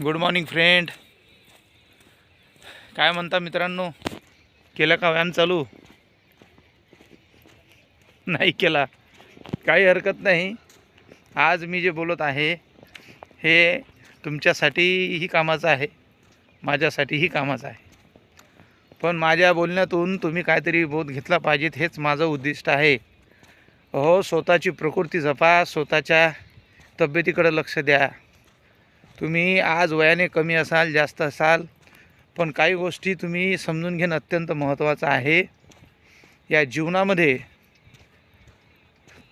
Good morning friend. काय म्हणता मित्रांनो, केला का व्यायाम चालू? नाही केला, काही नाही. आज मी जे बोलत आहे हे तुमच्यासाठीही कामाचं आहे, माझ्यासाठीही कामाचं आहे. पण माझ्या बोलण्यातून तुम्ही काहीतरी बोध घेतला पाहिजेत, हेच माझं उद्दिष्ट आहे. हो, स्वतःची प्रकृती जपा, स्वतःच्या तब्येतीकडे लक्ष द्या. तुम्ही आज वयाने कमी असाल, जास्त असाल, पण काही गोष्टी तुम्ही समजून घेणं अत्यंत महत्त्वाचं आहे. या जीवनामध्ये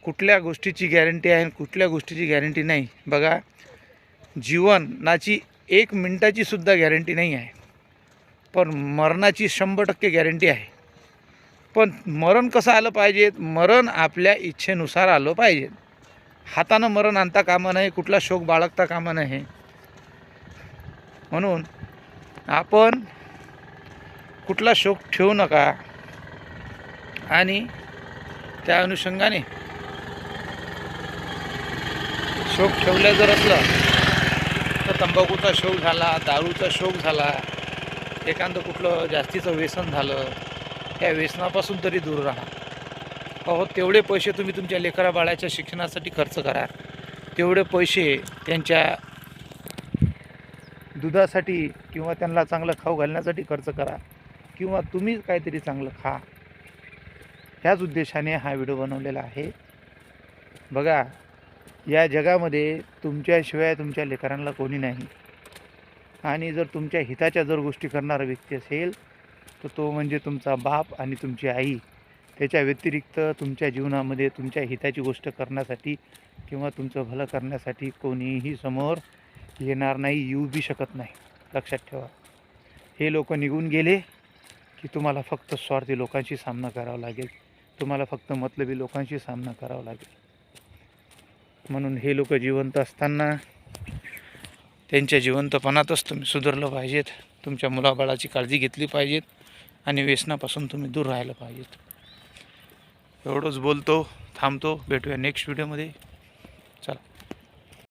कुठल्या गोष्टीची गॅरंटी आहे आणि कुठल्या गोष्टीची गॅरंटी नाही. बघा, जीवनाची 1 मिनिटाची सुद्धा गॅरंटी नाही आहे, पण मरणाची 100% गॅरंटी आहे. पण मरण कसं आलं पाहिजे? मरण आपल्या इच्छेनुसार आलं पाहिजे. हातानं मरण आणता कामा नये, कुठला शोक बाळगता कामा नये. म्हणून आपण कुठला शोक ठेवू नका. आणि त्या अनुषंगाने शोक ठेवल्या जर असलं तर तंबाखूचा शोक झाला, दारूचा शोक झाला, एखादं कुठलं जास्तीचं व्यसन झालं, त्या व्यसनापासून तरी दूर राहा. अहो, तेवढे पैसे तुम्ही तुमच्या लेकरा बाळाच्या शिक्षणासाठी खर्च करा, तेवढे पैसे त्यांच्या दुधासाठी किंवा त्यांना चांगलं खाऊ घालण्यासाठी खर्च करा, किंवा तुम्ही काहीतरी चांगलं खा. ह्याच उद्देशाने हा व्हिडिओ बनवलेला आहे. बघा, या जगामध्ये तुमच्याशिवाय तुमच्या लेकरांना कोणी नाही. आणि जर तुमच्या हिताच्या जर गोष्टी करणारा व्यक्ती असेल तर तो म्हणजे तुमचा बाप आणि तुमची आई. त्याच्या व्यतिरिक्त तुमच्या जीवनामध्ये तुमच्या हिताची गोष्ट करण्यासाठी किंवा तुमचं भलं करण्यासाठी कोणीही समोर येणार नाही, येऊ बी शकत नाही. लक्षात ठेवा. हे लोक निघून गेले की तुम्हाला फक्त स्वार्थी लोकांशी सामना करावा लागेल, तुम्हाला फक्त मतलबी लोकांशी सामना करावा लागेल. म्हणून हे लोक जिवंत असताना त्यांच्या जिवंतपणातच तुम्ही सुधारलं पाहिजेत, तुमच्या मुलाबाळाची काळजी घेतली पाहिजेत आणि व्यसनापासून तुम्ही दूर राहायला पाहिजेत. एवढंच बोलतो, थांबतो. भेटूया नेक्स्ट व्हिडिओमध्ये.